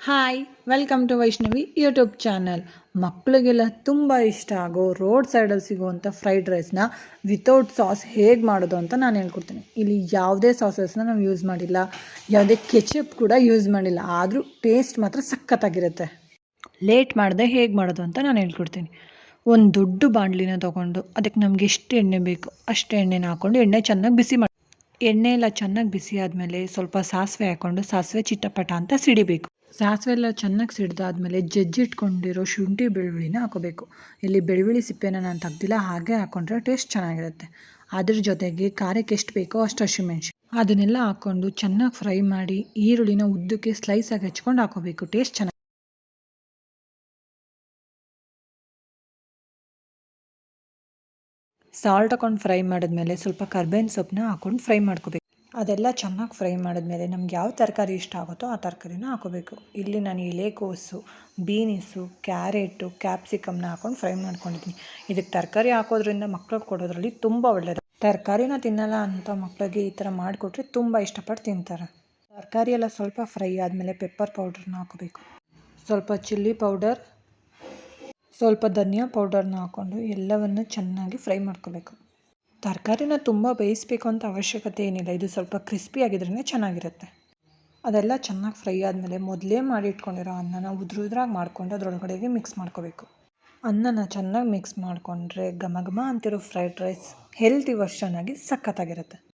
Hi welcome to Vaishnavi YouTube channel. ಮಕ್ಕಳಿಗೆಲ್ಲ ತುಂಬ ಇಷ್ಟ ಆಗೋ ರೋಡ್ ಸೈಡಲ್ಲಿ ಸಿಗುವಂಥ ಫ್ರೈಡ್ ರೈಸ್ನ ವಿತೌಟ್ ಸಾಸ್ ಹೇಗೆ ಮಾಡೋದು ಅಂತ ನಾನು ಹೇಳ್ಕೊಡ್ತೀನಿ. ಇಲ್ಲಿ ಯಾವುದೇ ಸಾಸಸ್ನ ನಾವು ಯೂಸ್ ಮಾಡಿಲ್ಲ, ಯಾವುದೇ ಕೆಚಪ್ ಕೂಡ ಯೂಸ್ ಮಾಡಿಲ್ಲ, ಆದರೂ ಟೇಸ್ಟ್ ಮಾತ್ರ ಸಖತ್ತಾಗಿರುತ್ತೆ. ಲೇಟ್ ಮಾಡದೆ ಹೇಗೆ ಮಾಡೋದು ಅಂತ ನಾನು ಹೇಳ್ಕೊಡ್ತೀನಿ. ಒಂದು ದೊಡ್ಡ ಬಾಣಲಿನ ತೊಗೊಂಡು ಅದಕ್ಕೆ ನಮಗೆ ಎಷ್ಟು ಎಣ್ಣೆ ಬೇಕು ಅಷ್ಟು ಎಣ್ಣೆನ ಹಾಕ್ಕೊಂಡು ಎಣ್ಣೆ ಚೆನ್ನಾಗಿ ಬಿಸಿ ಮಾಡಿ, ಎಣ್ಣೆ ಎಲ್ಲ ಚೆನ್ನಾಗಿ ಬಿಸಿ ಆದಮೇಲೆ ಸ್ವಲ್ಪ ಸಾಸಿವೆ ಹಾಕ್ಕೊಂಡು ಸಾಸಿವೆ ಚಿಟಪಟ ಅಂತ ಸಿಡಿಬೇಕು. ಸಾಸಿವೆ ಎಲ್ಲ ಚೆನ್ನಾಗಿ ಸಿಡ್ದಾದ್ಮೇಲೆ ಜಜ್ಜಿಟ್ಕೊಂಡಿರೋ ಶುಂಠಿ ಬೆಳ್ಳುಳ್ಳಿನ ಹಾಕೋಬೇಕು. ಇಲ್ಲಿ ಬೆಳ್ಳುಳ್ಳಿ ಸಿಪ್ಪೆನ ನಾನು ತೆಗ್ದಿಲ್ಲ, ಹಾಗೆ ಹಾಕ್ಕೊಂಡ್ರೆ ಟೇಸ್ಟ್ ಚೆನ್ನಾಗಿರುತ್ತೆ. ಅದ್ರ ಜೊತೆಗೆ ಖಾರಕ್ಕೆ ಎಷ್ಟು ಬೇಕೋ ಅಷ್ಟು ಹಸಿಮೆಣ್ಸಿನ್ಕಾಯಿ ಅದನ್ನೆಲ್ಲ ಹಾಕ್ಕೊಂಡು ಚೆನ್ನಾಗಿ ಫ್ರೈ ಮಾಡಿ ಈರುಳ್ಳಿನ ಉದ್ದಕ್ಕೆ ಸ್ಲೈಸಾಗಿ ಹೆಚ್ಕೊಂಡು ಹಾಕೋಬೇಕು. ಟೇಸ್ಟ್ ಚೆನ್ನಾಗಿ ಸಾಲ್ಟ್ ಹಾಕೊಂಡು ಫ್ರೈ ಮಾಡಿದ್ಮೇಲೆ ಸ್ವಲ್ಪ ಕರ್ಬೇವಿನ ಸೊಪ್ಪನ್ನ ಹಾಕ್ಕೊಂಡು ಫ್ರೈ ಮಾಡ್ಕೋಬೇಕು. ಅದೆಲ್ಲ ಚೆನ್ನಾಗಿ ಫ್ರೈ ಮಾಡಿದ್ಮೇಲೆ ನಮ್ಗೆ ಯಾವ ತರಕಾರಿ ಇಷ್ಟ ಆಗುತ್ತೋ ಆ ತರಕಾರಿನ ಹಾಕೋಬೇಕು. ಇಲ್ಲಿ ನಾನು ಎಲೆಕೋಸು, ಬೀನಿಸು, ಕ್ಯಾರೆಟು, ಕ್ಯಾಪ್ಸಿಕಮ್ನ ಹಾಕ್ಕೊಂಡು ಫ್ರೈ ಮಾಡ್ಕೊಂಡಿದ್ದೀನಿ. ಇದಕ್ಕೆ ತರಕಾರಿ ಹಾಕೋದ್ರಿಂದ ಮಕ್ಳಿಗೆ ಕೊಡೋದ್ರಲ್ಲಿ ತುಂಬ ಒಳ್ಳೆಯದು. ತರಕಾರಿನ ತಿನ್ನಲ್ಲ ಅಂತ ಮಕ್ಕಳಿಗೆ ಈ ಥರ ಮಾಡಿಕೊಟ್ರೆ ತುಂಬ ಇಷ್ಟಪಟ್ಟು ತಿಂತಾರೆ. ತರಕಾರಿ ಎಲ್ಲ ಸ್ವಲ್ಪ ಫ್ರೈ ಆದಮೇಲೆ ಪೆಪ್ಪರ್ ಪೌಡ್ರನ್ನ ಹಾಕೋಬೇಕು. ಸ್ವಲ್ಪ ಚಿಲ್ಲಿ ಪೌಡರ್, ಸ್ವಲ್ಪ ಧನಿಯಾ ಪೌಡರ್ನ ಹಾಕ್ಕೊಂಡು ಎಲ್ಲವನ್ನು ಚೆನ್ನಾಗಿ ಫ್ರೈ ಮಾಡ್ಕೋಬೇಕು. ತರಕಾರಿನ ತುಂಬ ಬೇಯಿಸಬೇಕು ಅಂತ ಅವಶ್ಯಕತೆ ಏನಿಲ್ಲ, ಇದು ಸ್ವಲ್ಪ ಕ್ರಿಸ್ಪಿ ಆಗಿದ್ರೇ ಚೆನ್ನಾಗಿರುತ್ತೆ. ಅದೆಲ್ಲ ಚೆನ್ನಾಗಿ ಫ್ರೈ ಆದಮೇಲೆ ಮೊದಲೇ ಮಾಡಿ ಇಟ್ಕೊಂಡಿರೋ ಅನ್ನನ ಉದ್ರಾಗಿ ಮಾಡಿಕೊಂಡು ಅದರೊಳಗಡೆಗೆ ಮಿಕ್ಸ್ ಮಾಡ್ಕೋಬೇಕು. ಅನ್ನನ ಚೆನ್ನಾಗಿ ಮಿಕ್ಸ್ ಮಾಡಿಕೊಂಡ್ರೆ ಘಮ ಘಮ ಅಂತಿರೋ ಫ್ರೈಡ್ ರೈಸ್ ಹೆಲ್ತಿ ವರ್ಷನ್ ಆಗಿ ಸಖತ್ತಾಗಿರುತ್ತೆ.